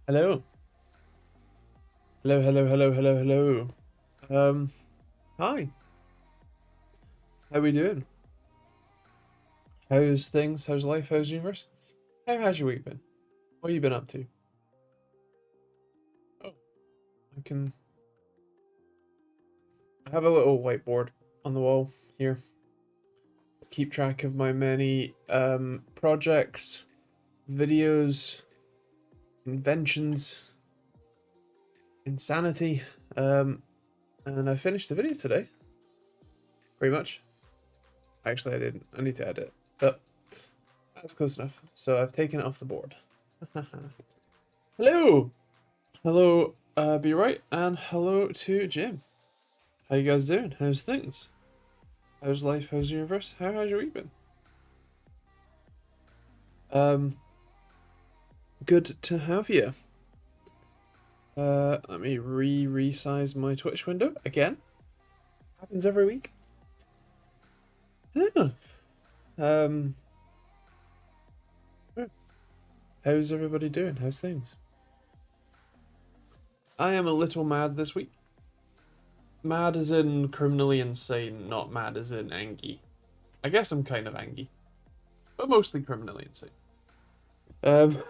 Hello. Hello, hello, hello, hello, hello. Hi. How we doing? How's things? How's life? How's the universe? How has your week been? What have you been up to? Oh, I have a little whiteboard on the wall here. Keep track of my many projects, videos, inventions, insanity. And I finished the video today. Pretty much. Actually, I didn't. I need to edit, but that's close enough. So I've taken it off the board. Hello! Hello, Be Right, and hello to Jim. How you guys doing? How's things? How's life? How's the universe? How's your week been? Um, good to have you. Let me resize my Twitch window again. Happens every week. Yeah. Um, how's everybody doing? How's things? I am a little mad this week. Mad as in criminally insane, not mad as in angry. I guess I'm kind of angry, but mostly criminally insane. Um,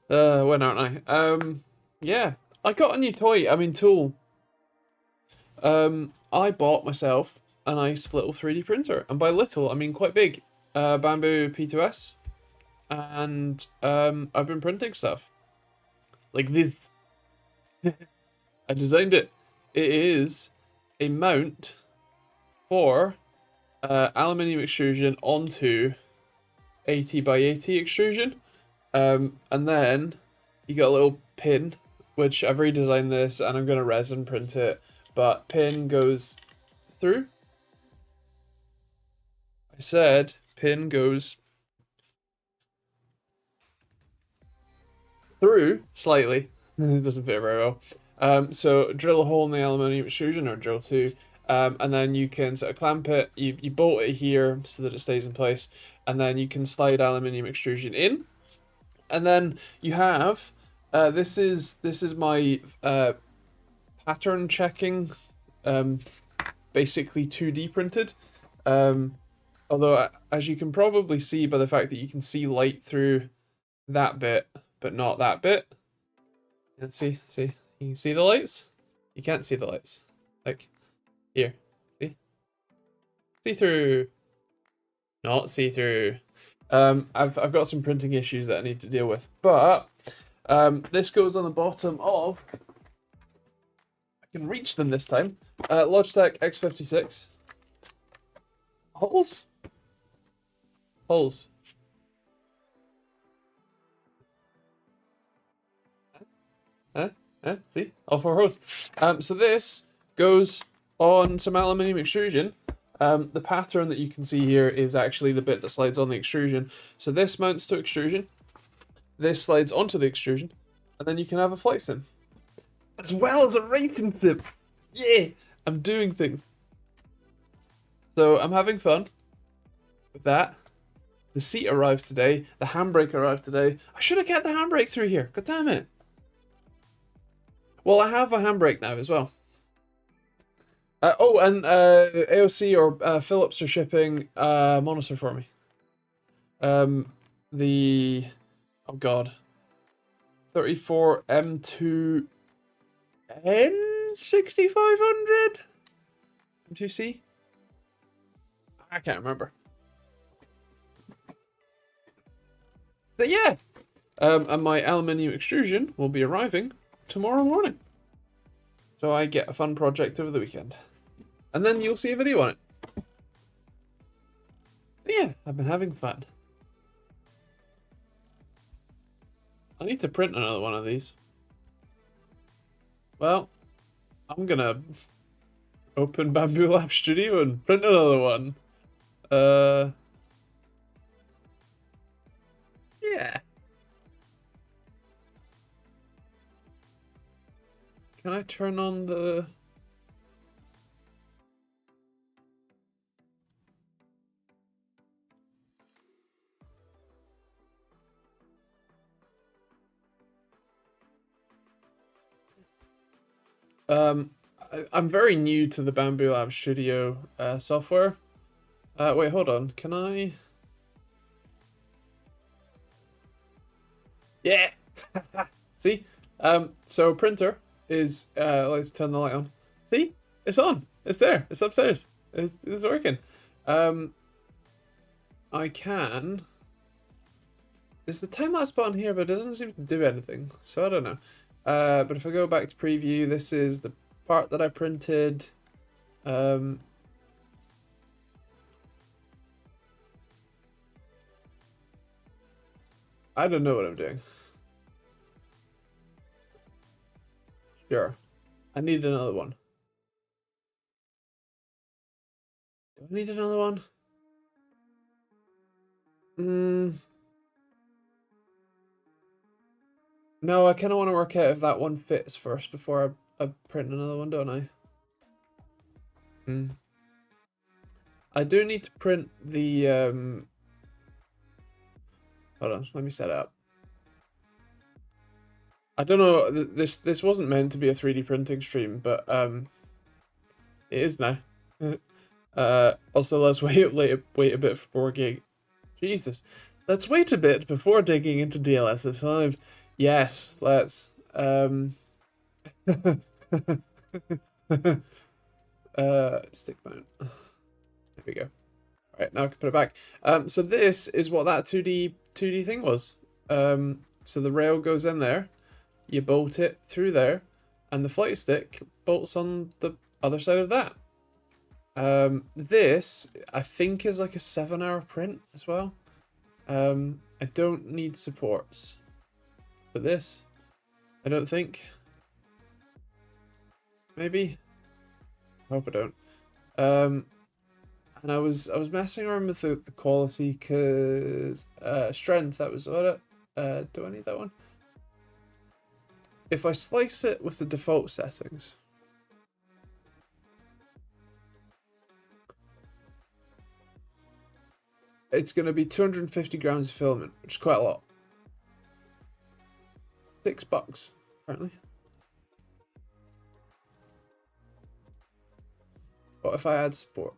when aren't I? Yeah, I got a new toy. I mean, tool. I bought myself a nice little 3D printer, and by little I mean quite big. Bamboo P2S, and I've been printing stuff like this. I designed it. It is a mount for aluminium extrusion onto 80 by 80 extrusion. And then you got a little pin, which I've redesigned this and I'm gonna resin print it, but pin goes through. I said pin goes through slightly. It doesn't fit very well. So drill a hole in the aluminium extrusion, or drill two, and then you can sort of clamp it. You bolt it here so that it stays in place, and then you can slide aluminium extrusion in, and then you have this is my pattern checking, basically 2D printed. Although as you can probably see by the fact that you can see light through that bit, but not that bit. And see, you can see the lights. You can't see the lights, like here. See through, not see through. I've got some printing issues that I need to deal with, but this goes on the bottom of. I can reach them this time. Logitech X56. Holes. Holes. See? All four holes. So this goes on some aluminium extrusion. The pattern that you can see here is actually the bit that slides on the extrusion. So this mounts to extrusion. This slides onto the extrusion. And then you can have a flight sim. As well as a racing sim. Yeah! I'm doing things. So I'm having fun with that. The seat arrived today. The handbrake arrived today. I should have kept the handbrake through here. God damn it. Well, I have a handbrake now as well. And AOC or Philips are shipping a monitor for me. The oh god, 34 M2 N6500 M2C. I can't remember. But yeah, and my aluminium extrusion will be arriving tomorrow morning. So I get a fun project over the weekend. And then you'll see a video on it. So yeah, I've been having fun. I need to print another one of these. Well, I'm gonna open Bamboo Lab Studio and print another one. Yeah. Can I turn on the... I'm very new to the Bamboo Lab Studio software. Wait, hold on. Can I? Yeah. See? So printer is let's turn the light on. See? It's on. It's there. It's upstairs. It's working. I can. There's the time lapse button here, but it doesn't seem to do anything. So I don't know. But if I go back to preview, this is the part that I printed. I don't know what I'm doing. Sure. I need another one. Do I need another one? No, I kind of want to work out if that one fits first before I print another one, don't I? I do need to print the hold on, let me set it up. I don't know, this wasn't meant to be a 3D printing stream, but it is now. Also, let's wait a bit for more gig. Jesus, let's wait a bit before digging into DLSS5. Yes, let's. Stick mount. There we go. All right, now I can put it back. So this is what that 2D thing was. So the rail goes in there, you bolt it through there, and the flight stick bolts on the other side of that. This I think is like a 7-hour print as well. I don't need supports, but this I don't think. Maybe. I hope I don't. And I was messing around with the quality because strength, that was what it. Do I need that one? If I slice it with the default settings, it's going to be 250 grams of filament, which is quite a lot. $6 apparently. What if I add support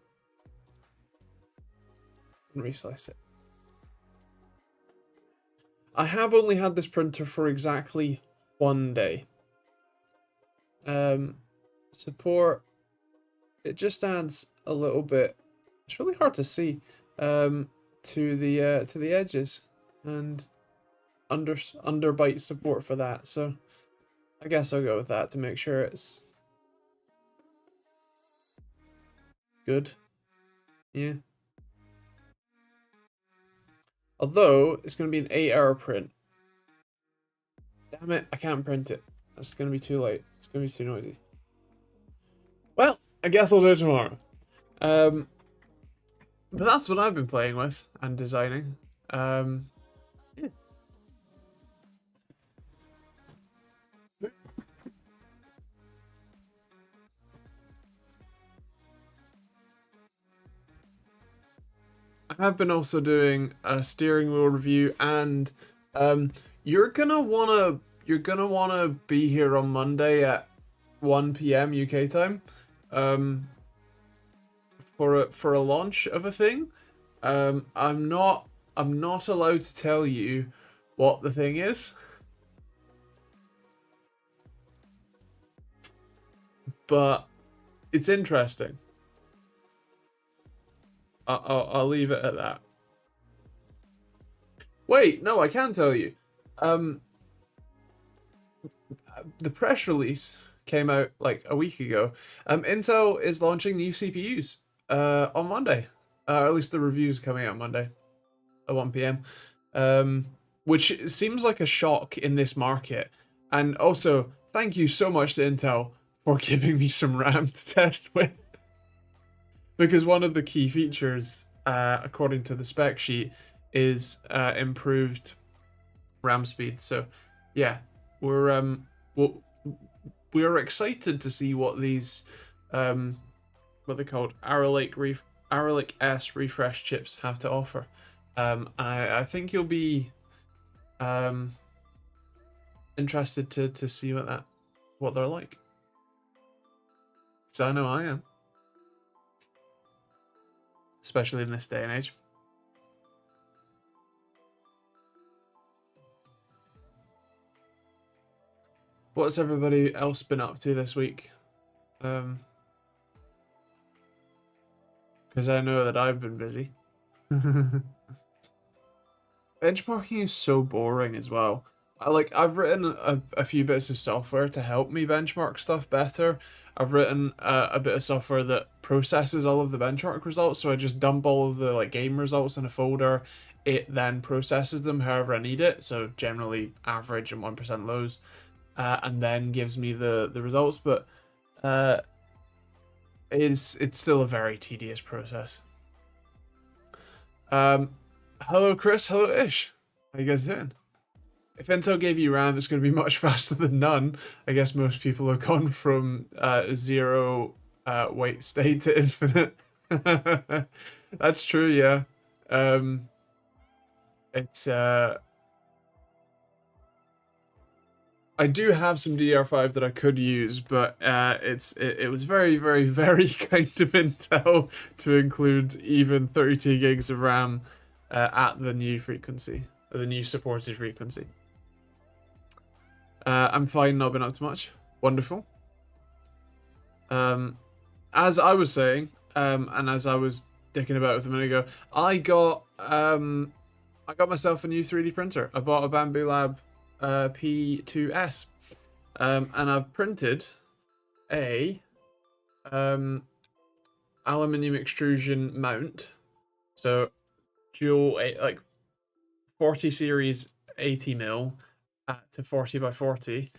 and reslice it? I have only had this printer for exactly 1 day. Support, it just adds a little bit. It's really hard to see to the edges, and underbite support for that. So I guess I'll go with that to make sure it's good. Yeah. Although it's going to be an 8-hour print. Damn it, I can't print it. That's going to be too late. It's going to be too noisy. Well, I guess I'll do it tomorrow. But that's what I've been playing with and designing. Yeah. I have been also doing a steering wheel review, and you're gonna wanna be here on Monday at 1 p.m. UK time, for a launch of a thing. I'm not allowed to tell you what the thing is, but it's interesting. I'll leave it at that. Wait, no, I can tell you. The press release came out like a week ago. Intel is launching new CPUs on Monday. Or at least the reviews are coming out Monday at 1 p.m. Which seems like a shock in this market. And also, thank you so much to Intel for giving me some RAM to test with. Because one of the key features, according to the spec sheet, is improved RAM speed. So, yeah, we're excited to see what these what they're called Arrow S refresh chips have to offer. I think you'll be interested to see what they're like. Because I know I am. Especially in this day and age. What's everybody else been up to this week? Because I know that I've been busy. Benchmarking is so boring as well. I've written a few bits of software to help me benchmark stuff better. I've written a bit of software that processes all of the benchmark results, so I just dump all of the like game results in a folder. It then processes them however I need it, so generally average and 1% lows, and then gives me the results. But it's still a very tedious process. Hello Chris, hello Ish. How you guys doing? If Intel gave you RAM, it's going to be much faster than none. I guess most people have gone from zero wait state to infinite. That's true, yeah. It's I do have some DDR5 that I could use, but it was very, very, very kind of Intel to include even 32 gigs of RAM at the new frequency, or the new supported frequency. I'm fine, not been up to much. Wonderful. As I was saying, and as I was dicking about with a minute ago, I got myself a new 3D printer. I bought a Bambu Lab P2S, and I've printed a aluminium extrusion mount. So dual like 40 series 80 mil to 40 by 40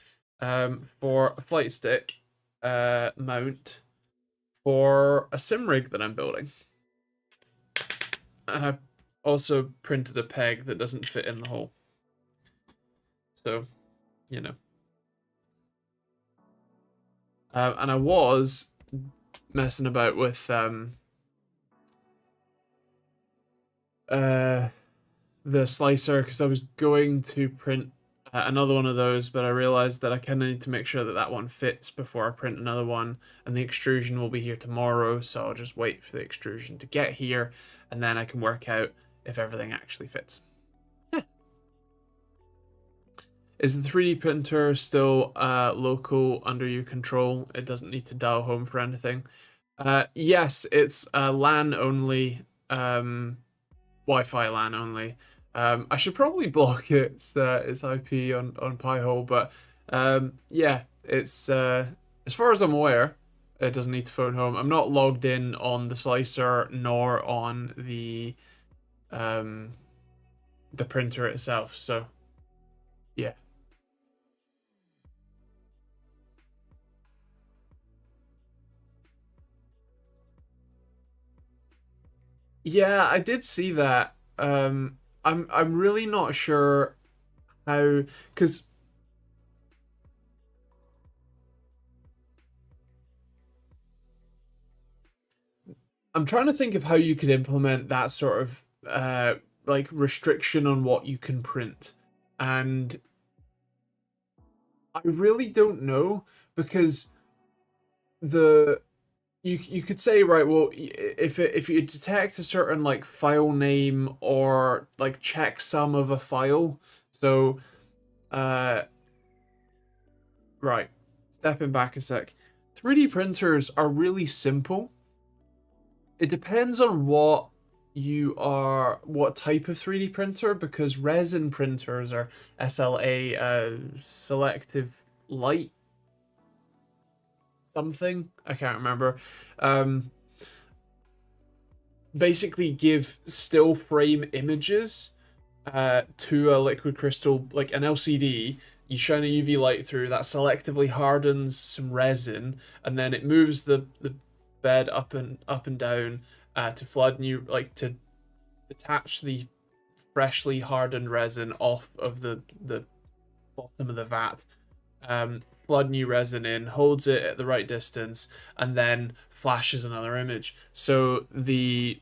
for a flight stick mount for a sim rig that I'm building. And I also printed a peg that doesn't fit in the hole. So, you know. And I was messing about with the slicer because I was going to print another one of those, but I realized that I kind of need to make sure that that one fits before I print another one, and the extrusion will be here tomorrow, so I'll just wait for the extrusion to get here, and then I can work out if everything actually fits. Yeah. Is the 3D printer still local under your control? It doesn't need to dial home for anything. Yes, it's LAN only, Wi-Fi LAN only. I should probably block its IP on Pi-hole, but yeah, it's as far as I'm aware, it doesn't need to phone home. I'm not logged in on the slicer nor on the printer itself, so yeah. Yeah, I did see that. I'm really not sure how, because I'm trying to think of how you could implement that sort of like restriction on what you can print, and I really don't know because the you could say, right, well, if you detect a certain like file name or like checksum of a file, so right, stepping back a sec, 3D printers are really simple. It depends on what type of 3D printer, because resin printers are SLA, selective light something, I can't remember, basically give still frame images to a liquid crystal, like an LCD. You shine a UV light through that, selectively hardens some resin, and then it moves the bed up and down to flood new, like to detach the freshly hardened resin off of the bottom of the vat, flood new resin in, holds it at the right distance, and then flashes another image. So the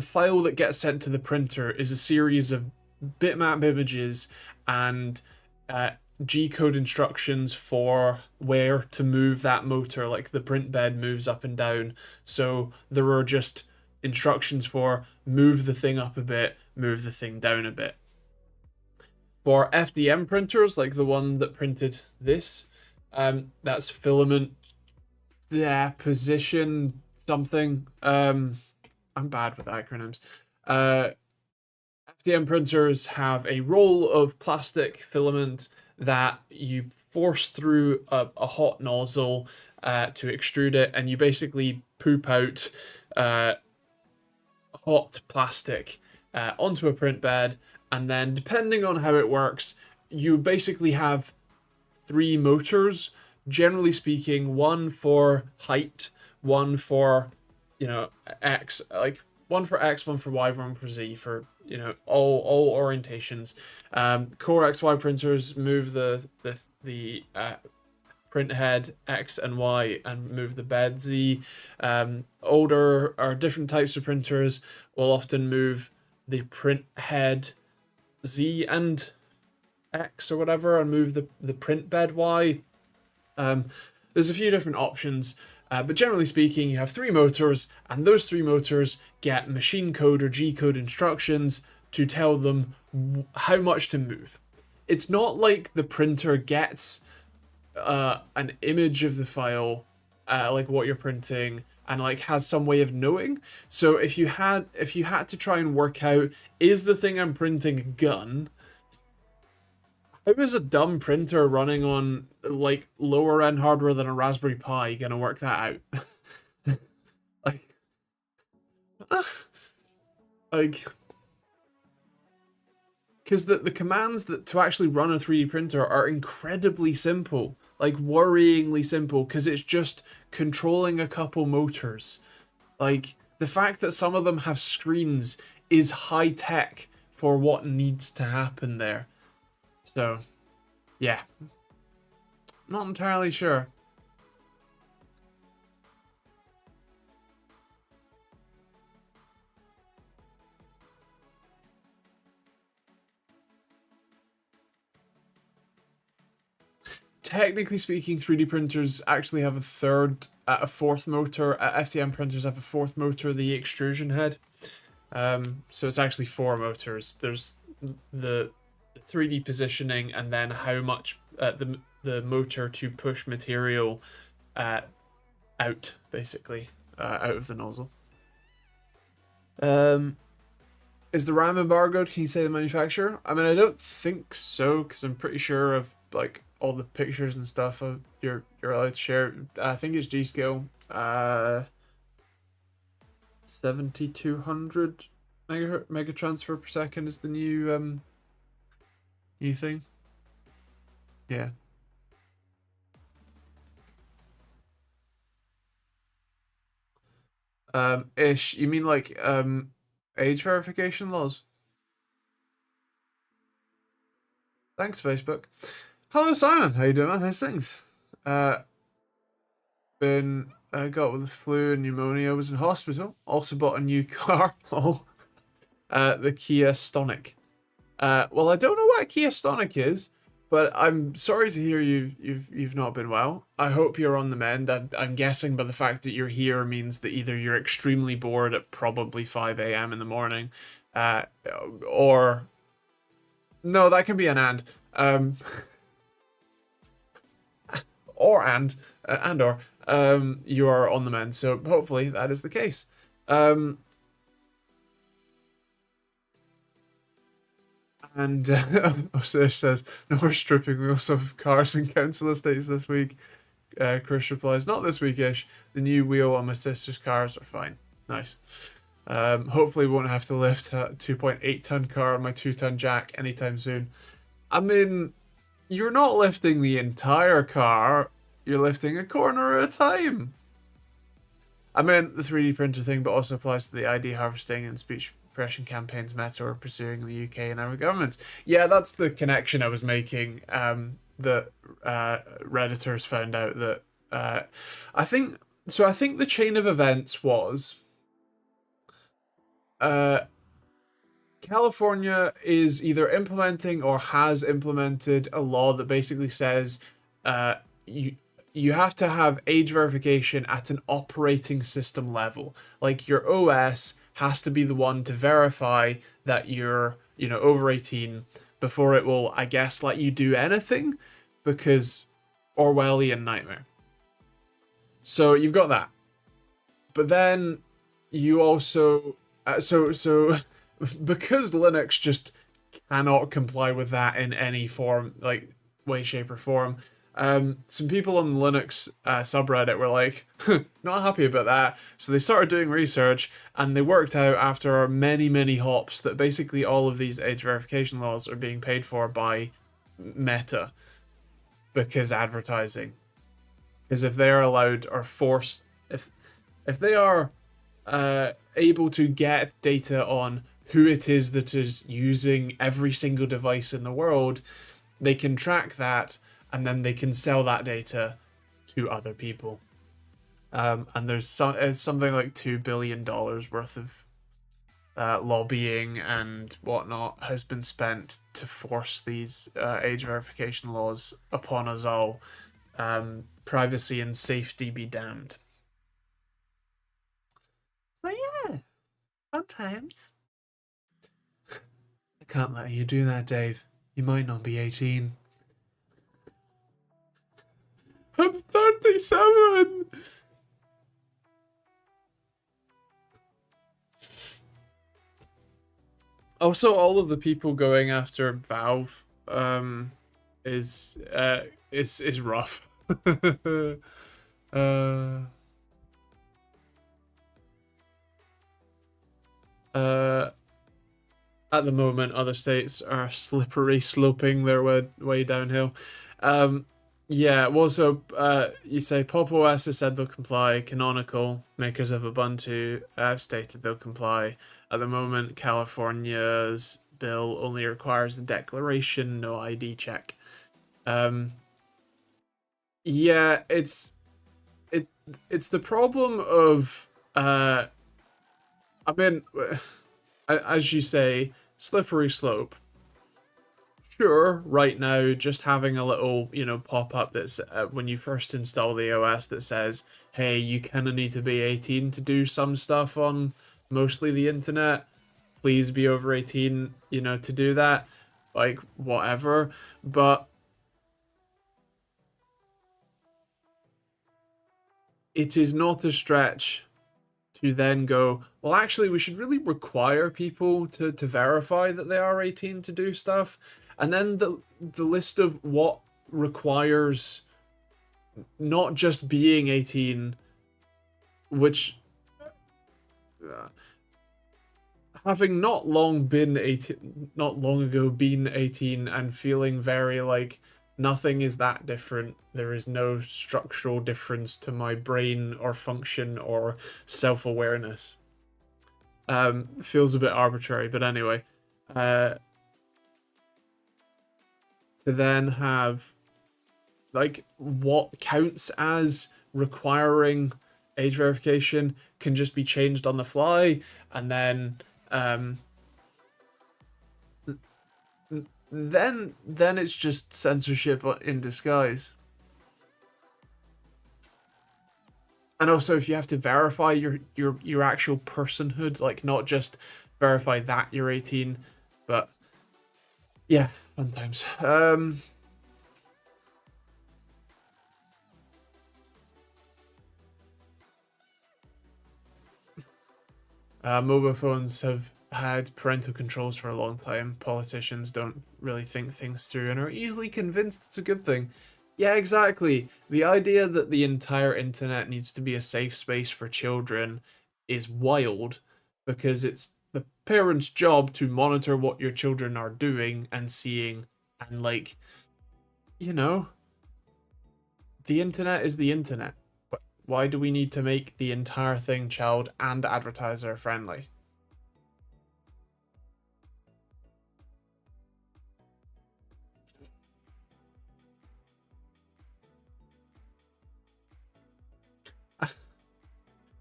file that gets sent to the printer is a series of bitmap images, and G-code instructions for where to move that motor, like the print bed moves up and down. So there are just instructions for move the thing up a bit, move the thing down a bit. For FDM printers, like the one that printed this, that's filament deposition something. I'm bad with acronyms. FDM printers have a roll of plastic filament that you force through a hot nozzle to extrude it, and you basically poop out hot plastic onto a print bed, and then depending on how it works, you basically have 3 motors, generally speaking, one for height, one for, X, like one for X, one for Y, one for Z, for all orientations. Core XY printers move the print head X and Y and move the bed Z. Older or different types of printers will often move the print head Z and X or whatever, and move the print bed Y. There's a few different options, but generally speaking, you have 3 motors, and those 3 motors get machine code or G code instructions to tell them how much to move. It's not like the printer gets an image of the file, like what you're printing, and like has some way of knowing. So if you had to try and work out, is the thing I'm printing a gun? How is a dumb printer running on like lower end hardware than a Raspberry Pi gonna work that out? like, like, because the commands that to actually run a 3D printer are incredibly simple, like worryingly simple, because it's just controlling a couple motors. Like, the fact that some of them have screens is high tech for what needs to happen there. So, yeah. Not entirely sure. Technically speaking, 3D printers actually have a fourth motor. FDM printers have a fourth motor, the extrusion head. So it's actually 4 motors. There's the 3D positioning, and then how much the motor to push material out, basically, out of the nozzle. Is the RAM embargoed? Can you say the manufacturer? I mean, I don't think so, because I'm pretty sure of like all the pictures and stuff you're allowed to share. I think it's G-Scale. 7200 mega transfer per second is the new thing. Yeah. Ish. You mean like age verification laws? Thanks, Facebook. Hello, Simon. How you doing, man? How's things? Been got with the flu and pneumonia. Was in hospital. Also bought a new car. Oh, the Kia Stonic. Well, I don't know what a Kia Stonic is, but I'm sorry to hear you've not been well. I hope you're on the mend. I'm guessing by the fact that you're here means that either you're extremely bored at probably 5 a.m. in the morning, or no, that can be an or you are on the mend. So hopefully that is the case. And Osiris says, no more stripping. We also have cars and council estates this week. Chris replies, not this weekish. The new wheel on my sister's cars are fine. Nice. Hopefully won't have to lift a 2.8 ton car on my 2-ton jack anytime soon. I mean, you're not lifting the entire car. You're lifting a corner at a time. I meant the 3D printer thing, but also applies to the ID harvesting and speech suppression campaigns Meta are pursuing in the UK and other governments. Yeah, that's the connection I was making. That Redditors found out that I think the chain of events was California is either implementing or has implemented a law that basically says uh, you you have to have age verification at an operating system level. Like your OS has to be the one to verify that you're, over 18 before it will, I guess, let you do anything, because Orwellian nightmare. So you've got that. But then you also so because Linux just cannot comply with that in any form, like way, shape, or form. Some people on the Linux subreddit were like, not happy about that. So they started doing research and they worked out after many, many hops that basically all of these age verification laws are being paid for by Meta because advertising. Because if they're allowed or forced, if they are able to get data on who it is that is using every single device in the world, they can track that and then they can sell that data to other people. And there's something like $2 billion worth of lobbying and whatnot has been spent to force these age verification laws upon us all. Privacy and safety be damned. But yeah, fun times. I can't let you do that, Dave. You might not be 18. I'm 37! Also, all of the people going after Valve is rough. uh, at the moment, other states are slippery sloping their way downhill. Yeah, well, so you say Pop OS has said they'll comply. Canonical, makers of Ubuntu, have stated they'll comply. At the moment, California's bill only requires the declaration, no ID check. Yeah, it's the problem of I mean, as you say, slippery slope. Sure, right now, just having a little, pop up that's when you first install the OS that says, hey, you kind of need to be 18 to do some stuff on mostly the internet. Please be over 18, to do that. Like, whatever. But it is not a stretch to then go, well, actually, we should really require people to verify that they are 18 to do stuff. And then the list of what requires not just being 18, which having not long been 18, not long ago been 18 and feeling very like nothing is that different. There is no structural difference to my brain or function or self-awareness. Feels a bit arbitrary, but anyway. To then have like what counts as requiring age verification can just be changed on the fly, and then then it's just censorship in disguise. And also, if you have to verify your actual personhood, like not just verify that you're 18, but yeah, sometimes. Mobile phones have had parental controls for a long time. Politicians don't really think things through and are easily convinced it's a good thing. Yeah, exactly. The idea that the entire internet needs to be a safe space for children is wild, because it's the parent's job to monitor what your children are doing and seeing, and like, you know, the internet is the internet. Why do we need to make the entire thing child and advertiser friendly?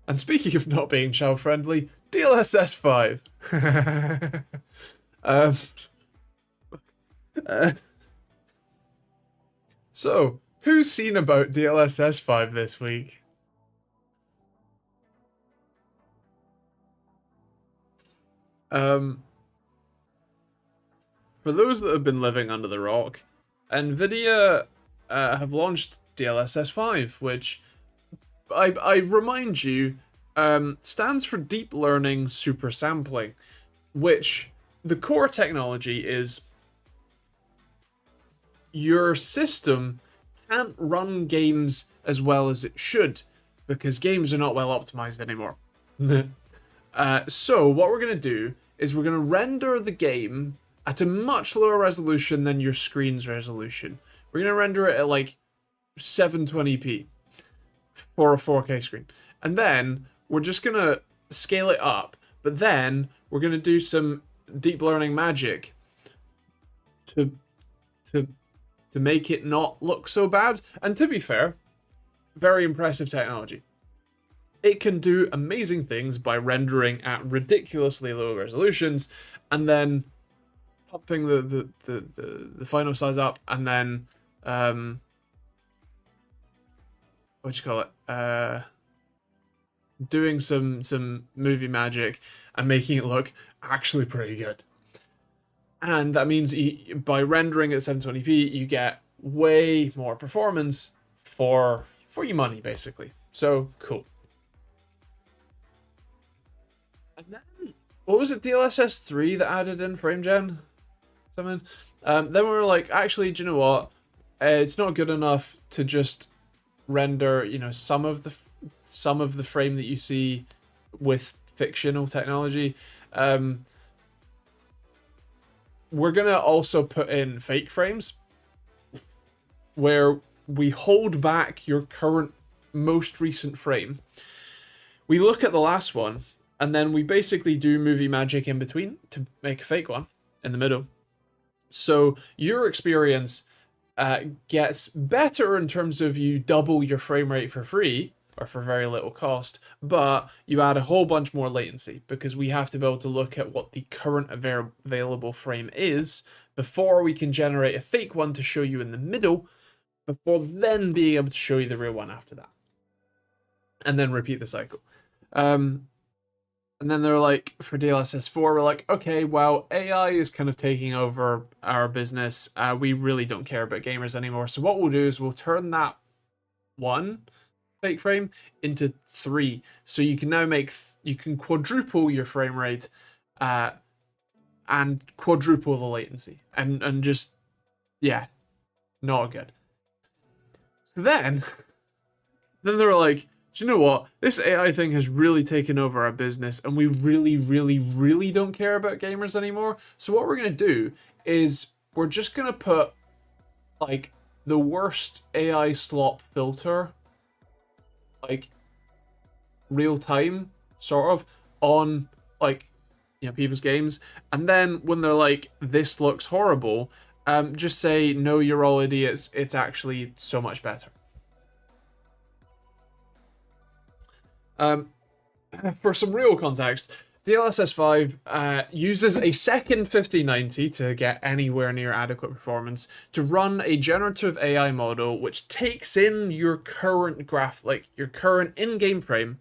And speaking of not being child friendly, DLSS 5. um, uh, so, who's seen about DLSS 5 this week? Um, for those that have been living under the rock, NVIDIA have launched DLSS 5, which I remind you stands for Deep Learning Super Sampling, which the core technology is your system can't run games as well as it should because games are not well optimized anymore. So what we're going to do is we're going to render the game at a much lower resolution than your screen's resolution. We're going to render it at like 720p for a 4K screen. And then we're just going to scale it up, but then we're going to do some deep learning magic to make it not look so bad. And to be fair, very impressive technology. It can do amazing things by rendering at ridiculously low resolutions and then pumping the final size up and then what do you call it? Doing some movie magic and making it look actually pretty good. And that means by rendering at 720p, you get way more performance for your money, basically. So cool. And then, what was it, DLSS 3 that added in frame gen? Something. Then we were like, actually, do you know what? It's not good enough to just render, some of the frame that you see with fictional technology. We're gonna also put in fake frames where we hold back your current most recent frame. We look at the last one and then we basically do movie magic in between to make a fake one in the middle. So your experience gets better in terms of you double your frame rate for free or for very little cost, but you add a whole bunch more latency because we have to be able to look at what the current available frame is before we can generate a fake one to show you in the middle, before then being able to show you the real one after that. And then repeat the cycle. And then they're like, for DLSS 4, we're like, okay, well, AI is kind of taking over our business. We really don't care about gamers anymore. So what we'll do is we'll turn that one fake frame into 3. So you can now you can quadruple your frame rate and quadruple the latency. And just, yeah, not good. So then they were like, do you know what? This AI thing has really taken over our business and we really, really, really don't care about gamers anymore. So what we're going to do is we're just going to put like the worst AI slop filter, like real time sort of on like, people's games. And then when they're like, this looks horrible, just say, no, you're all idiots. It's actually so much better. For some real context, DLSS 5 uses a second 5090 to get anywhere near adequate performance to run a generative AI model which takes in your current your current in-game frame,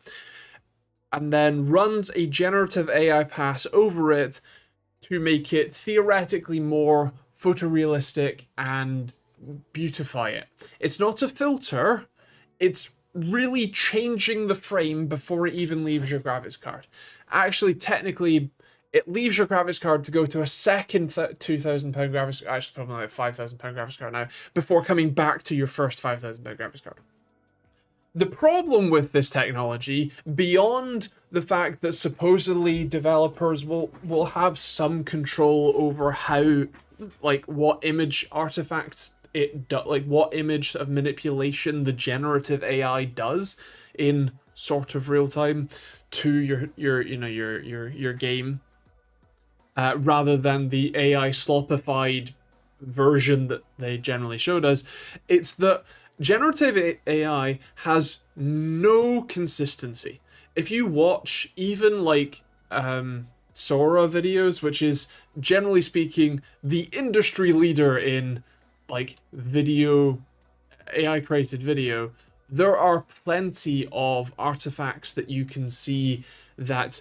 and then runs a generative AI pass over it to make it theoretically more photorealistic and beautify it. It's not a filter, it's really changing the frame before it even leaves your graphics card. Actually, technically, it leaves your graphics card to go to a second £2,000 graphics, actually probably like £5,000 graphics card now, before coming back to your first £5,000 graphics card. The problem with this technology, beyond the fact that supposedly developers will have some control over how, like, what image artifacts what image of manipulation the generative AI does in sort of real time to your game, rather than the AI slopified version that they generally showed us. It's that generative AI has no consistency. If you watch even like Sora videos, which is generally speaking the industry leader in like video AI created video, there are plenty of artifacts that you can see that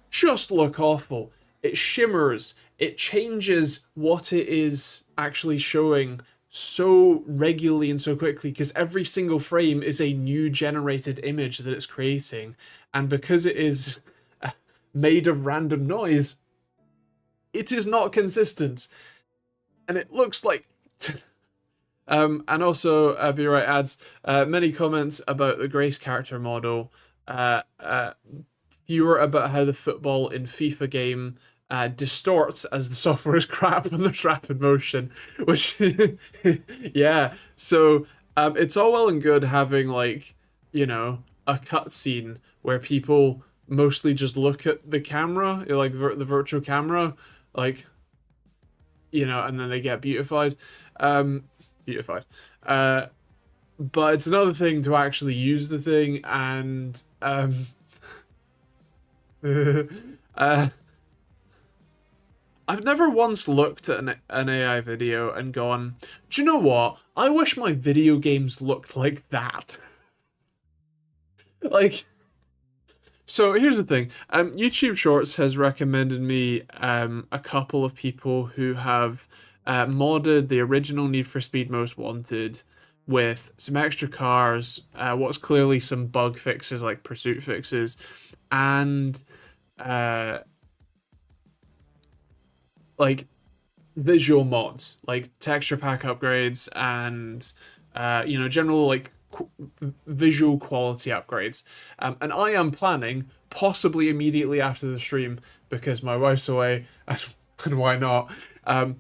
just look awful. It shimmers, it changes what it is actually showing so regularly and so quickly because every single frame is a new generated image that it's creating, and because it is made of random noise, it is not consistent, and it looks like and also, Be Right adds many comments about the Grace character model, fewer about how the football in FIFA game distorts as the software is crap and there's rapid motion, which, yeah. So it's all well and good having, like, you know, a cutscene where people mostly just look at the camera, like the virtual camera, like, you know, and then they get beautified. Beautified. But it's another thing to actually use the thing, and I've never once looked at an AI video and gone, do you know what? I wish my video games looked like that. Like, so here's the thing. YouTube Shorts has recommended me a couple of people who have modded the original Need for Speed Most Wanted with some extra cars, what's clearly some bug fixes like pursuit fixes, and like visual mods, like texture pack upgrades and you know, general like visual quality upgrades. And I am planning, possibly immediately after the stream, because my wife's away, and why not? I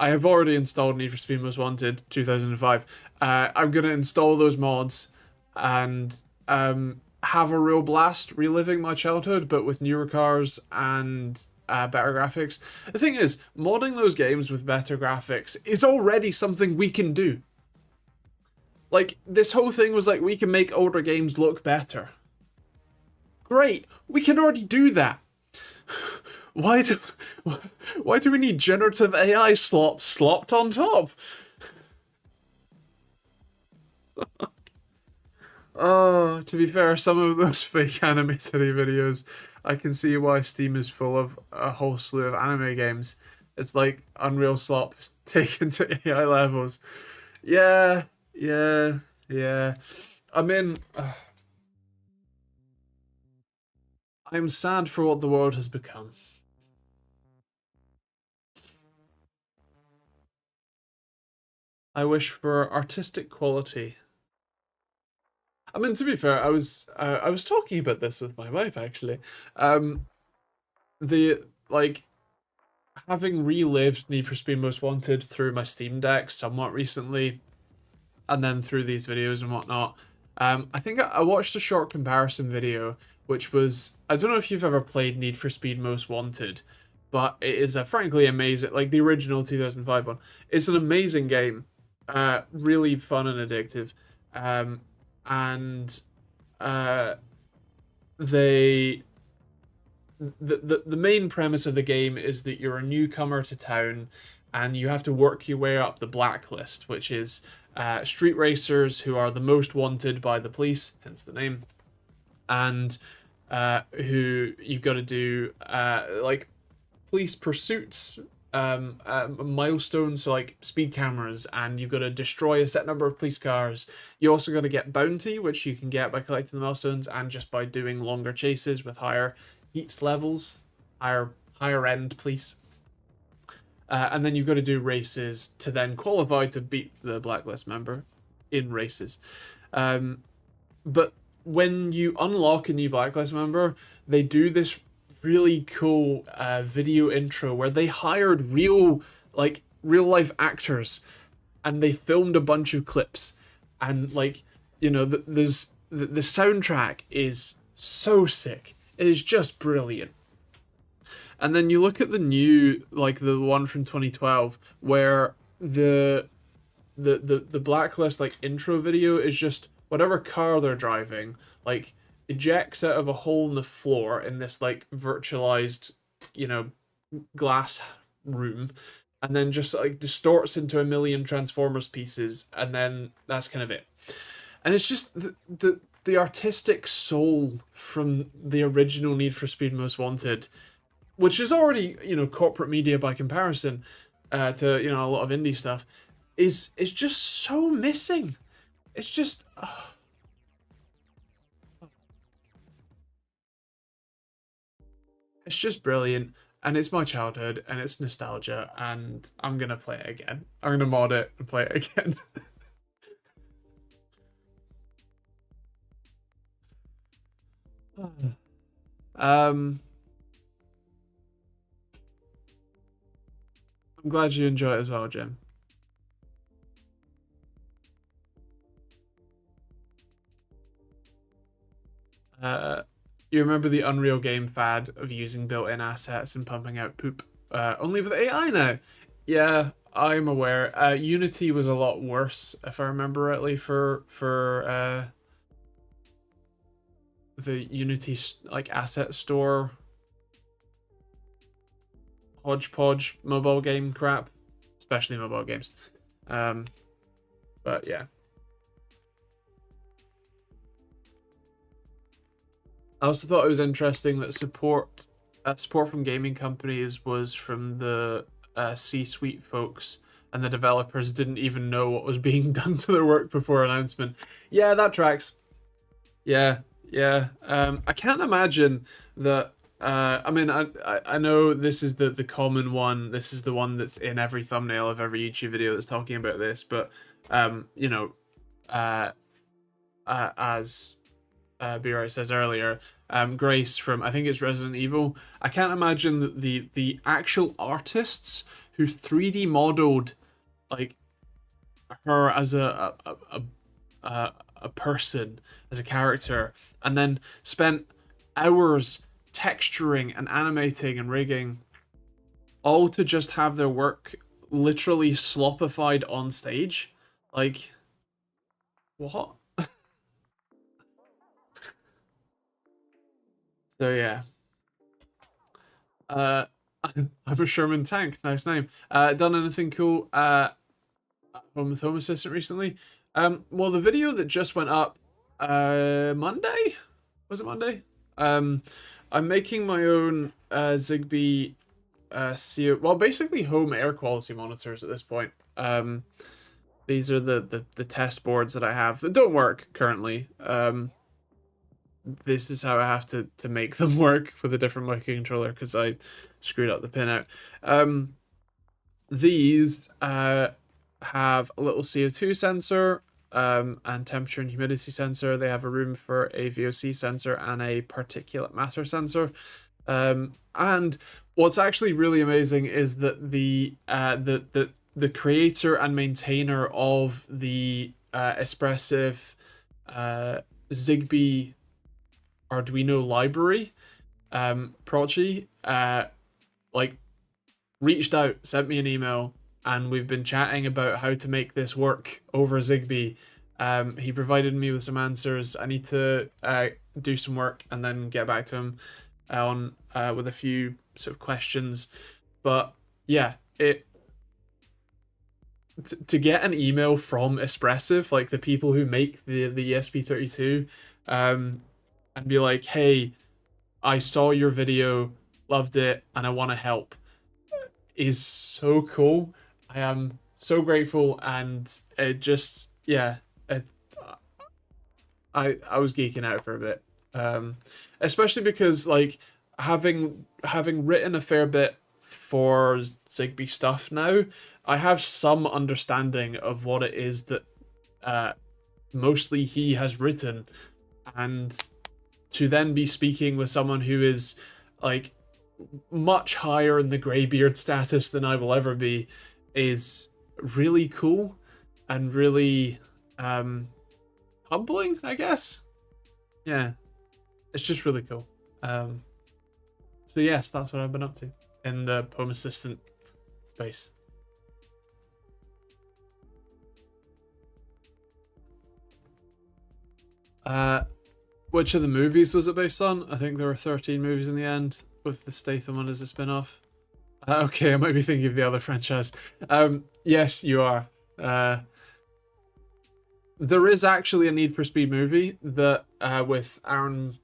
have already installed Need for Speed Most Wanted 2005. I'm gonna install those mods and have a real blast reliving my childhood, but with newer cars and better graphics. The thing is, modding those games with better graphics is already something we can do. Like, this whole thing was like, we can make older games look better. Great, we can already do that. Why do we need generative AI slopped on top? Oh, to be fair, some of those fake animated videos, I can see why Steam is full of a whole slew of anime games. It's like Unreal Slop is taken to AI levels. Yeah, yeah. I mean, I'm sad for what the world has become. I wish for artistic quality. I mean, to be fair, I was talking about this with my wife actually. The like having relived Need for Speed Most Wanted through my Steam Deck somewhat recently, and then through these videos and whatnot. I think I watched a short comparison video, which was, I don't know if you've ever played Need for Speed Most Wanted, but it is a frankly amazing, like the original 2005 one. It's an amazing game, really fun and addictive, and they the main premise of the game is that you're a newcomer to town and you have to work your way up the blacklist, which is street racers who are the most wanted by the police, hence the name, and who you've got to do like police pursuits, milestones, so like speed cameras, and you've got to destroy a set number of police cars. You also got to get bounty, which you can get by collecting the milestones and just by doing longer chases with higher heat levels, higher end police. And then you've got to do races to then qualify to beat the blacklist member in races. But when you unlock a new blacklist member, they do this really cool video intro where they hired real life actors and they filmed a bunch of clips, and like, you know, the soundtrack is so sick. It is just brilliant. And then you look at the new, like the one from 2012, where the blacklist like intro video is just whatever car they're driving like ejects out of a hole in the floor in this like virtualized glass room, and then just like distorts into a million Transformers pieces, and then that's kind of it. And it's just the artistic soul from the original Need for Speed Most Wanted, which is already corporate media by comparison to a lot of indie stuff, is just so missing. It's just it's just brilliant, and it's my childhood, and it's nostalgia, and I'm gonna play it again. I'm gonna mod it and play it again. I'm glad you enjoy it as well, Jim. Uh, you remember the Unreal game fad of using built-in assets and pumping out poop? Only with AI now. Yeah, I'm aware. Unity was a lot worse, if I remember rightly, for the Unity like asset store hodgepodge mobile game crap, especially mobile games. But yeah. I also thought it was interesting that support from gaming companies was from the C-suite folks, and the developers didn't even know what was being done to their work before announcement. Yeah, that tracks. Yeah, yeah. I can't imagine that. I mean, I know this is the common one. This is the one that's in every thumbnail of every YouTube video that's talking about this. But uh, as B-Right says earlier, Grace from, I think it's Resident Evil. I can't imagine the actual artists who 3D modeled like her as a person, as a character, and then spent hours texturing and animating and rigging, all to just have their work literally sloppified on stage. Like, what? So yeah. Uh, I'm a Sherman tank. Nice name. Done anything cool Home with Home Assistant recently? Well, the video that just went up Monday? Was it Monday? I'm making my own Zigbee CO, well, basically home air quality monitors at this point. These are the test boards that I have that don't work currently. This is how I have to make them work with a different microcontroller because I screwed up the pinout. These have a little CO2 sensor and temperature and humidity sensor. They have a room for a VOC sensor and a particulate matter sensor. And what's actually really amazing is that the creator and maintainer of the Espressif Zigbee Arduino library, Prochi, like reached out, sent me an email, and we've been chatting about how to make this work over Zigbee. He provided me with some answers. I need to do some work and then get back to him on with a few sort of questions. But yeah, to get an email from Espressif, like the people who make the ESP32, and be like, hey, I saw your video, loved it, and I want to help, is so cool. I am so grateful, and it just, yeah, I was geeking out for a bit, especially because like having written a fair bit for Zigbee stuff now, I have some understanding of what it is that mostly he has written, and to then be speaking with someone who is like much higher in the graybeard status than I will ever be is really cool and really humbling, I guess. Yeah, it's just really cool. So yes, that's what I've been up to in the Home Assistant space. Which of the movies was it based on? I think there were 13 movies in the end. with the Statham one as a spin-off. Okay, I might be thinking of the other franchise. Yes, you are. There is actually a Need for Speed movie that with Aaron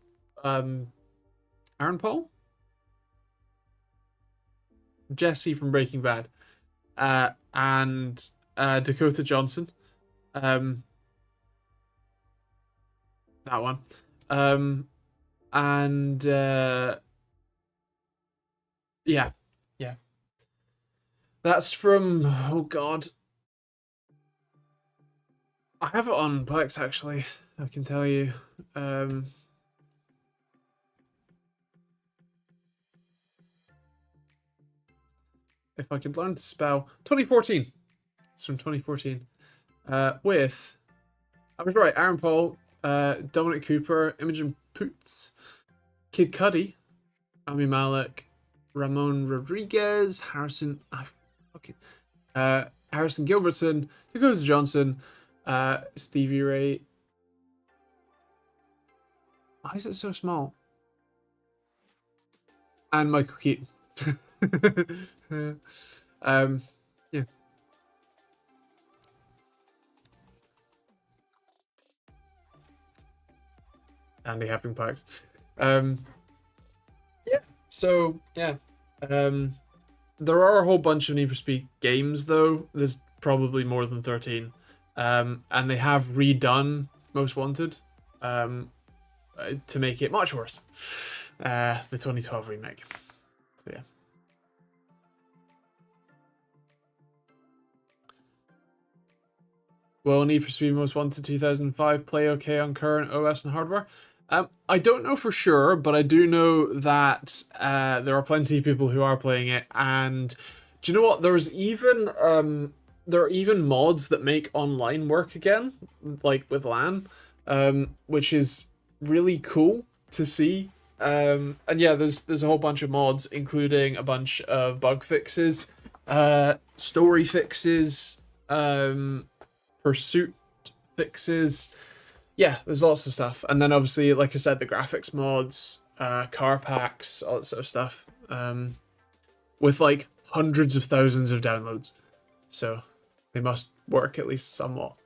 Paul, Jesse from Breaking Bad, and Dakota Johnson. That one. And yeah. That's from, oh god. I have it on Plex actually, I can tell you. If I could learn to spell. 2014. It's from 2014. With, I was right, Aaron Paul, Dominic Cooper, Imogen Poots, Kid Cudi, Ami Malek, Ramon Rodriguez, Harrison Gilbertson, Dakota Johnson, Stevie Ray. Why is it so small? And Michael Keaton. Yeah. Andy Happing Packs. Yeah. So yeah. There are a whole bunch of Need for Speed games though. There's probably more than 13. And they have redone Most Wanted to make it much worse. The 2012 remake. So yeah. Will Need for Speed Most Wanted 2005 play okay on current OS and hardware? I don't know for sure, but I do know that there are plenty of people who are playing it. And do you know what? There are even mods that make online work again, like with LAN, which is really cool to see. And yeah, there's a whole bunch of mods, including a bunch of bug fixes, story fixes, pursuit fixes. Yeah, there's lots of stuff. And then obviously, like I said, the graphics mods, car packs, all that sort of stuff. With like hundreds of thousands of downloads. So they must work at least somewhat.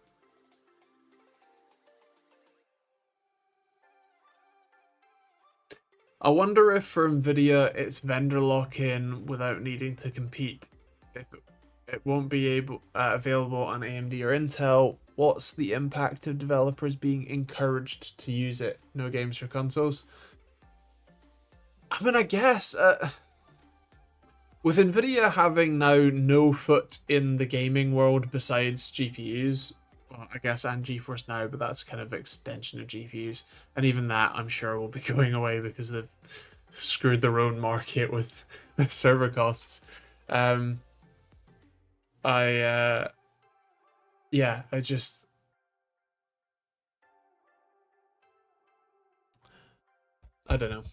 I wonder if for Nvidia it's vendor lock-in without needing to compete. If it won't be available on AMD or Intel, what's the impact of developers being encouraged to use it? No games for consoles. I mean, I guess with Nvidia having now no foot in the gaming world besides GPUs, well, I guess, and GeForce Now, but that's kind of extension of GPUs, and even that I'm sure will be going away because they've screwed their own market with server costs. Yeah, I don't know.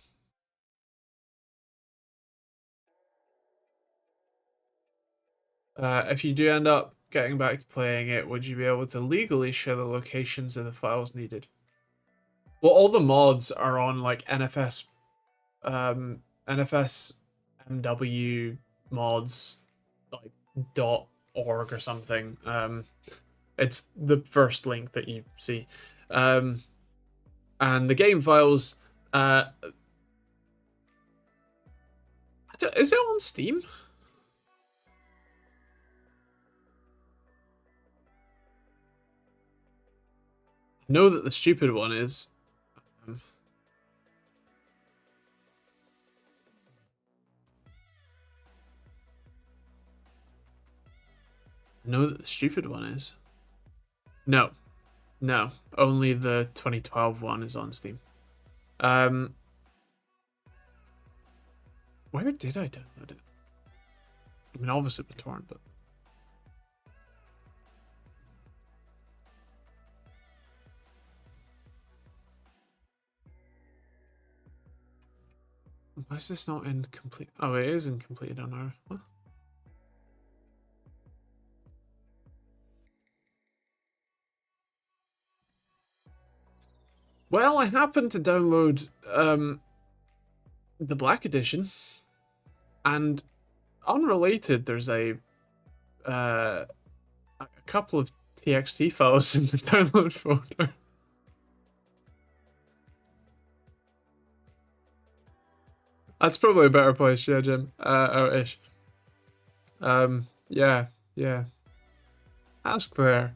If you do end up getting back to playing it, would you be able to legally share the locations of the files needed? Well, all the mods are on like NFS MW mods like .org or something. It's the first link that you see. And the game files is it on Steam? I know that the stupid one is. I know that the stupid one is. No. Only the 2012 one is on Steam. Where did I download it? I mean, obviously BitTorrent, but why is this not in complete? Oh, it is in completed on our. What? Well, I happened to download the Black Edition, and unrelated, there's a couple of TXT files in the download folder. That's probably a better place, yeah, Jim. Or Ish. Yeah, yeah. Ask there.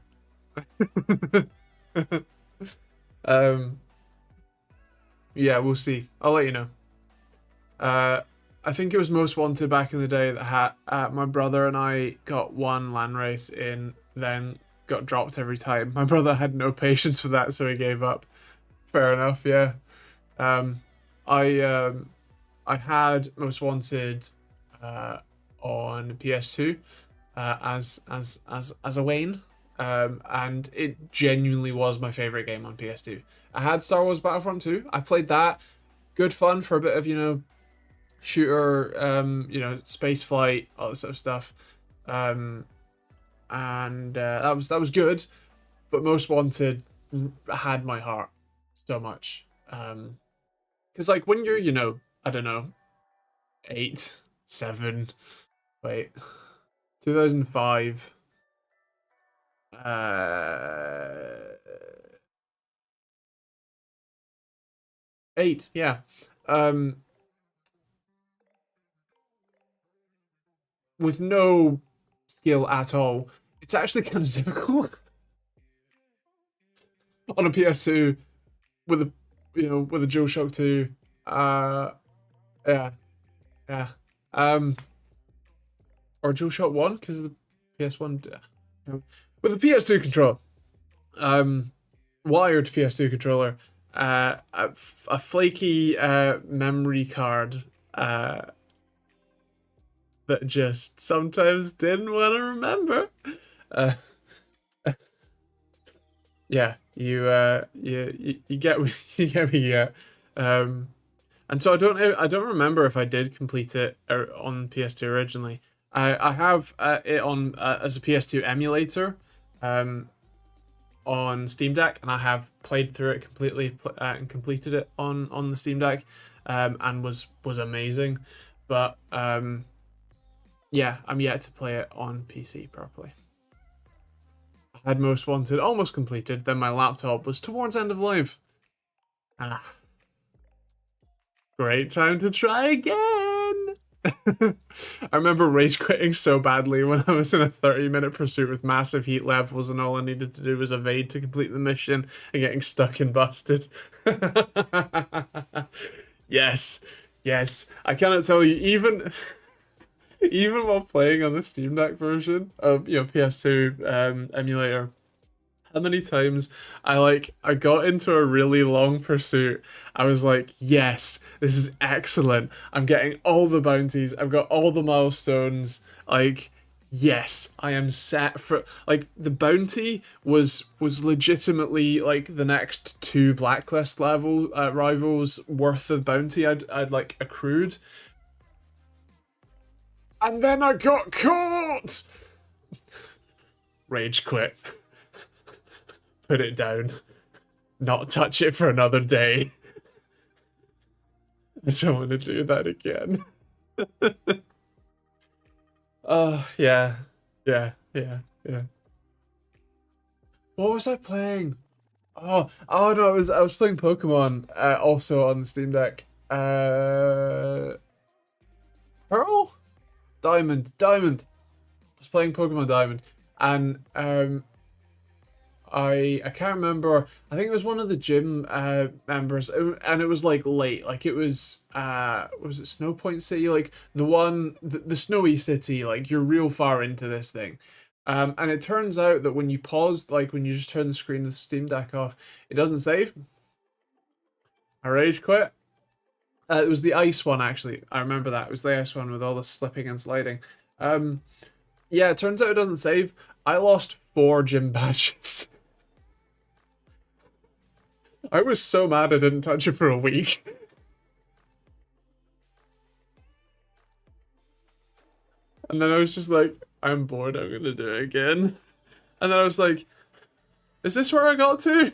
um, yeah, we'll see. I'll let you know. I think it was Most Wanted back in the day that my brother and I got one LAN race in, then got dropped every time. My brother had no patience for that, so he gave up. Fair enough, yeah. Um, I had Most Wanted on PS2 as a Wayne, and it genuinely was my favorite game on PS2. I had Star Wars Battlefront 2. I played that. Good fun for a bit of shooter, space flight, all that sort of stuff, and that was good. But Most Wanted had my heart so much, because like when you're I don't know 8, 7, wait, 2005, 8, yeah, um, with no skill at all, it's actually kind of difficult on a PS2 with a with a DualShock 2. Yeah, yeah. Um, or DualShock 1 because the PS1 with a PS2 controller. Wired PS2 controller. A flaky memory card that just sometimes didn't want to remember. Uh, yeah, you get you get me. Yeah. And so I don't remember if I did complete it on PS2 originally. I have it on as a PS2 emulator, on Steam Deck, and I have played through it completely and completed it on the Steam Deck, and was amazing. But yeah, I'm yet to play it on PC properly. I had Most Wanted almost completed, then my laptop was towards end of life. Ah, great time to try again. I remember rage quitting so badly when I was in a 30-minute pursuit with massive heat levels, and all I needed to do was evade to complete the mission and getting stuck and busted. Yes, yes. I cannot tell you, even while playing on the Steam Deck version of PS2 emulator, how many times I got into a really long pursuit. I was like, yes, this is excellent. I'm getting all the bounties. I've got all the milestones. Like, yes, I am set for like the bounty was legitimately like the next 2 blacklist level rivals worth of bounty I'd like accrued. And then I got caught. Rage quit. Put it down. Not touch it for another day. I don't want to do that again. Yeah. Yeah, yeah, yeah. What was I playing? Oh no, I was playing Pokemon also on the Steam Deck. Pearl? Diamond. I was playing Pokemon Diamond, and I can't remember. I think it was one of the gym members, and it was like late. Like it was it Snow Point City? Like the snowy city. Like you're real far into this thing, and it turns out that when you pause, like when you just turn the screen of the Steam Deck off, it doesn't save. I rage quit. It was the ice one actually. I remember that. It was the ice one with all the slipping and sliding. Um, yeah, it turns out it doesn't save. I lost 4 gym badges. I was so mad I didn't touch it for a week. And then I was just like, I'm bored, I'm gonna do it again. And then I was like, is this where I got to?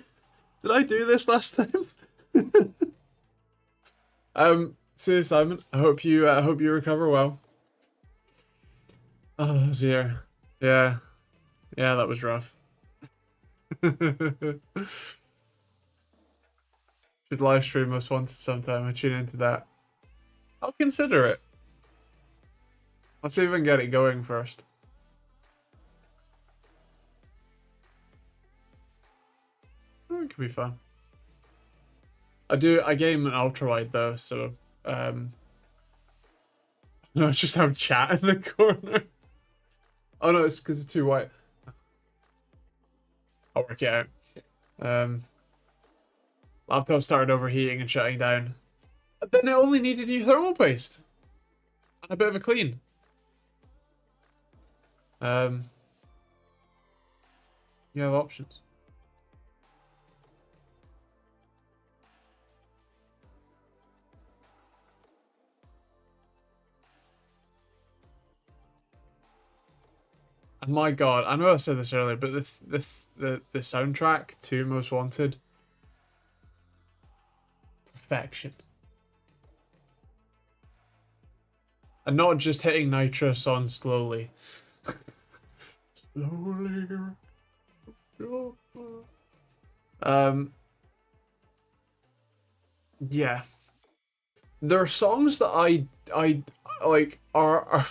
Did I do this last time? See you, Simon. I hope you recover well. Oh dear. Yeah. Yeah, that was rough. Should live stream Most Wanted sometime and tune into that. I'll consider it. Let's see if I can get it going first. Oh, it could be fun. I game an ultra wide though, so no, just have chat in the corner. Oh no, it's because it's too white. I'll work it out. Laptop started overheating and shutting down. But then it only needed new thermal paste and a bit of a clean. You have options. And my God, I know I said this earlier, but the soundtrack to Most Wanted, perfection. And not just hitting nitrous on slowly. Slowly. Yeah. There are songs that I like are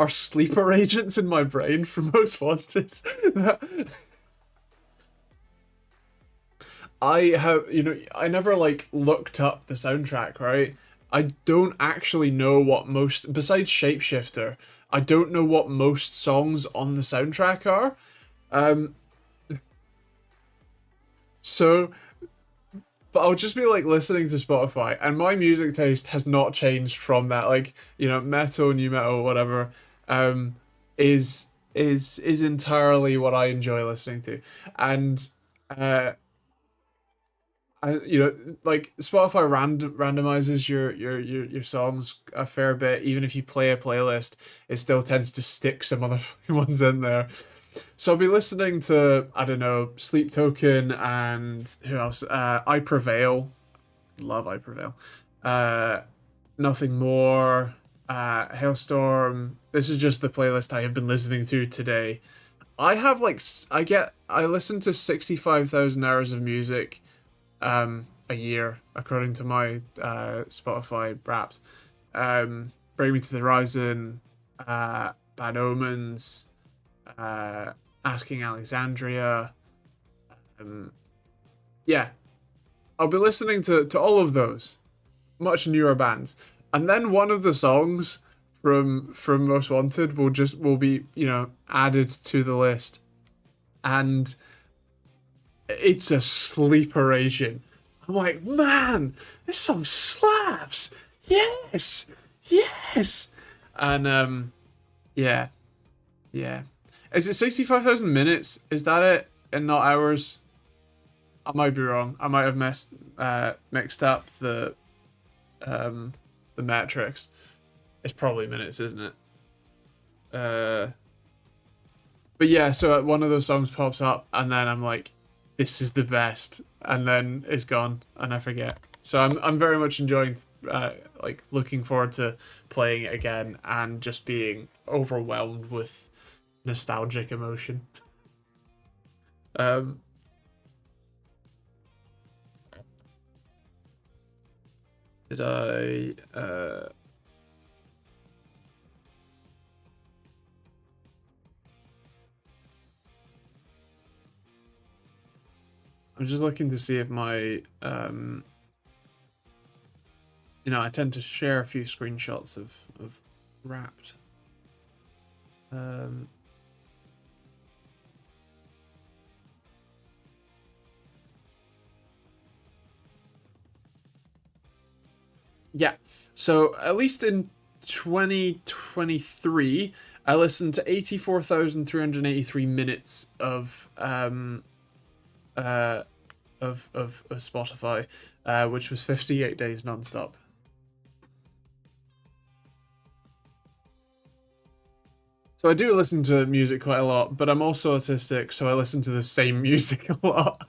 sleeper agents in my brain for Most Wanted. I have, I never like looked up the soundtrack, right? I don't actually know what most, besides Shapeshifter, I don't know what most songs on the soundtrack are. So, but I'll just be like listening to Spotify, and my music taste has not changed from that. Like, metal, new metal, whatever, is entirely what I enjoy listening to, and like Spotify randomizes your songs a fair bit. Even if you play a playlist, it still tends to stick some other ones in there. So I'll be listening to, I don't know, Sleep Token and who else? I Prevail. Love I Prevail. Nothing More. Hailstorm. This is just the playlist I have been listening to today. I have like I listen to 65,000 hours of music a year according to my Spotify Wrapped. Bring Me to the Horizon, Bad Omens, Asking Alexandria. Yeah, I'll be listening to all of those much newer bands, and then one of the songs from Most Wanted will be added to the list, and it's a sleeper agent. I'm like, man, this song slaps. Yes, yes, and yeah. Is it 65,000 minutes? Is that it, and not hours? I might be wrong. I might have mixed up the metrics. It's probably minutes, isn't it? But yeah, so one of those songs pops up, and then I'm like, this is the best, and then it's gone, and I forget. So I'm very much enjoying, like looking forward to playing it again, and just being overwhelmed with nostalgic emotion. Did I I'm just looking to see if my I tend to share a few screenshots of Wrapped. Yeah. So at least in 2023, I listened to 84,383 minutes of Spotify, which was 58 days nonstop. So I do listen to music quite a lot, but I'm also autistic, so I listen to the same music a lot.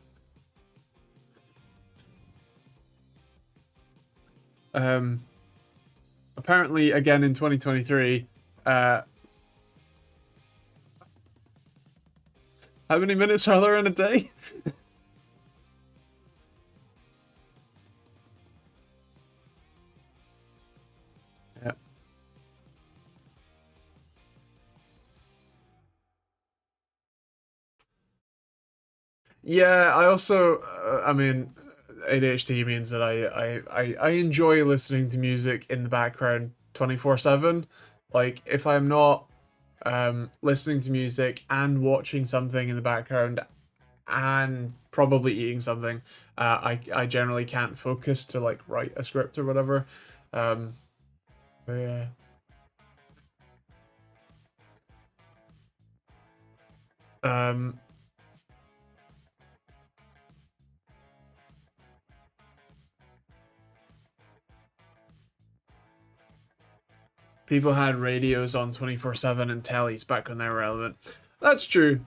apparently, again in 2023, how many minutes are there in a day? Yeah. Yeah, I also, I mean, ADHD means that I enjoy listening to music in the background 24/7. Like, if I'm not listening to music and watching something in the background and probably eating something, I generally can't focus to like write a script or whatever. Um, but yeah. Um, People had radios on 24/7 and tellies back when they were relevant. That's true.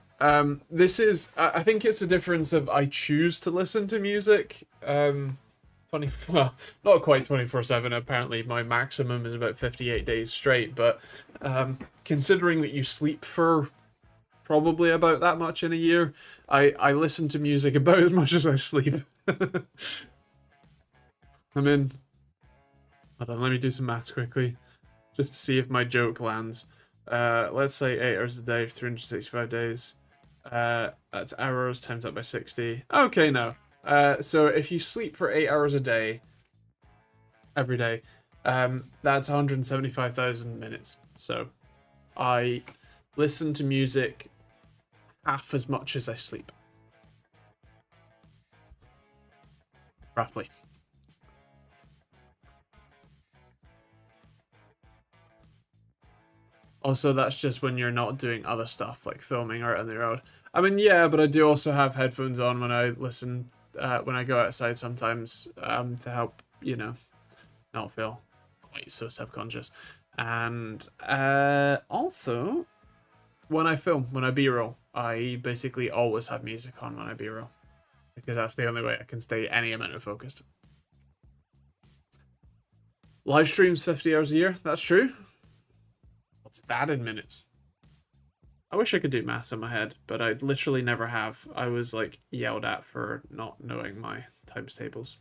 This is, I think it's a difference of I choose to listen to music. 20, well, not quite 24/7. Apparently, my maximum is about 58 days straight. But considering that you sleep for probably about that much in a year, I listen to music about as much as I sleep. I mean, hold on, let me do some maths quickly, just to see if my joke lands. Let's say 8 hours a day for 365 days. That's hours times that by 60. Okay, no. So if you sleep for 8 hours a day, every day, that's 175,000 minutes. So I listen to music half as much as I sleep. Roughly. Also, that's just when you're not doing other stuff like filming or out on the road. I mean, yeah, but I do also have headphones on when I listen, when I go outside sometimes, to help, not feel quite so self-conscious. And also, when I film, when I B-roll, I basically always have music on when I B-roll, because that's the only way I can stay any amount of focused. Live streams 50 hours a year, that's true. What's that in minutes? I wish I could do maths in my head, but I literally never have. I was like yelled at for not knowing my times tables.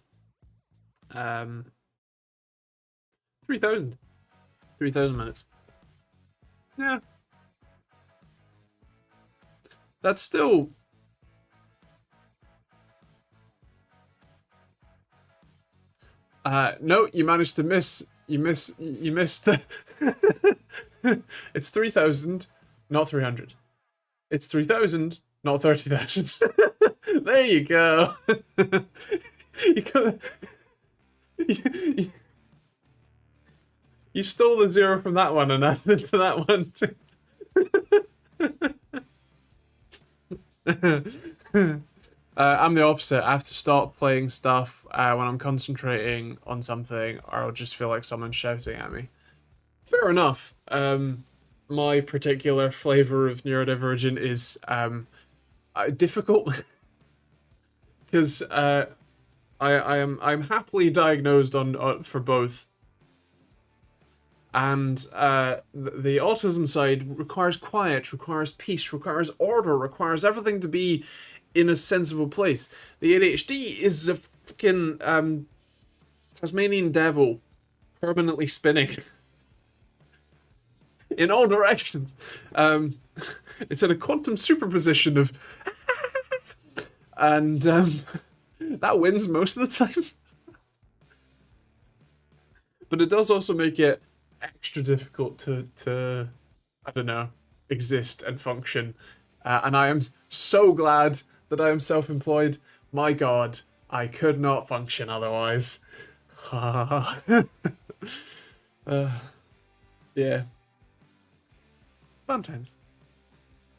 3,000. 3,000 minutes. Yeah. That's still... no, you managed to miss... You missed the... It's 3,000, not 300. It's 3,000, not 30,000. There you go. you, got, you, you stole the zero from that one and added it to that one too. I'm the opposite. I have to stop playing stuff when I'm concentrating on something, or I'll just feel like someone's shouting at me. Fair enough. My particular flavor of neurodivergent is difficult because I'm happily diagnosed on for both, and the autism side requires quiet, requires peace, requires order, requires everything to be in a sensible place. The ADHD is a fucking Tasmanian devil permanently spinning in all directions. It's in a quantum superposition of and that wins most of the time. But it does also make it extra difficult to I don't know, exist and function. And I am so glad that I am self-employed. My God, I could not function otherwise. Yeah. Fun times.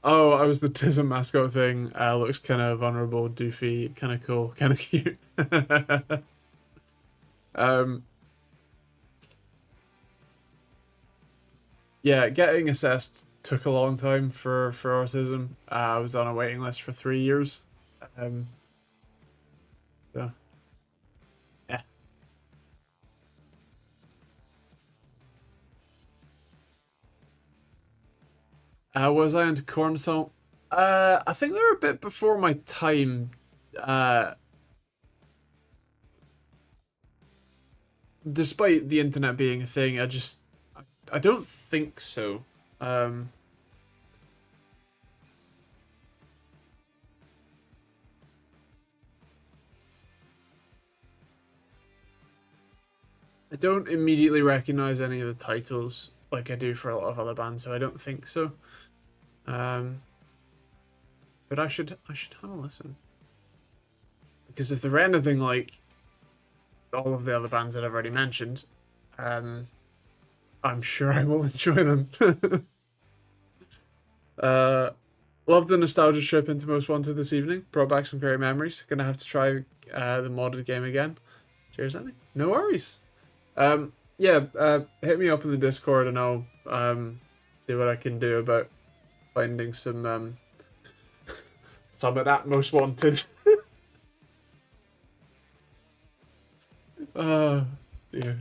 Oh, I was the TISM mascot thing. Looks kind of vulnerable, doofy, kind of cool, kind of cute. um, yeah, getting assessed took a long time for autism. I was on a waiting list for 3 years. Um, so yeah, Was I into Cornerstone? I think they were a bit before my time. Despite the internet being a thing, I don't think so. I don't immediately recognize any of the titles like I do for a lot of other bands, so I don't think so. But I should have a listen, because if they're anything like all of the other bands that I've already mentioned, I'm sure I will enjoy them. Love the nostalgia trip into Most Wanted this evening. Brought back some great memories. Gonna have to try the modded game again. Cheers, Annie. No worries. Yeah, hit me up in the Discord and I'll see what I can do about finding some of that Most Wanted. Oh dear.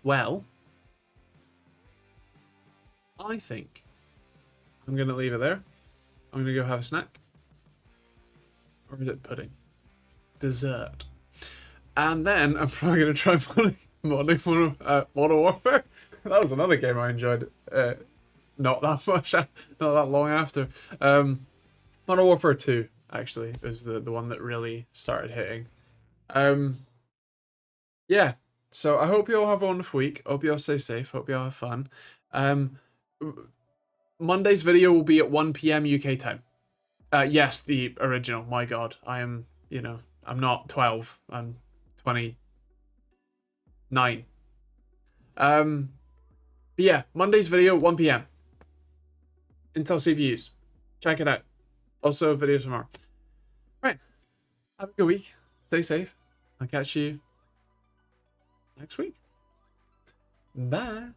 Well, I think I'm gonna leave it there. I'm gonna go have a snack. Or is it pudding? Dessert. And then I'm probably gonna try modding Modern Warfare. That was another game I enjoyed. Not that much, not that long after. Modern Warfare 2 actually is the one that really started hitting. Yeah. So I hope you all have a wonderful week. Hope you all stay safe. Hope you all have fun. Monday's video will be at 1 p.m. UK time. Yes, the original. My God, I am. I'm not 12. I'm 29. But yeah, Monday's video 1 p.m. Intel CPUs. Check it out. Also, videos tomorrow. Right. Have a good week. Stay safe. I'll catch you next week. Bye.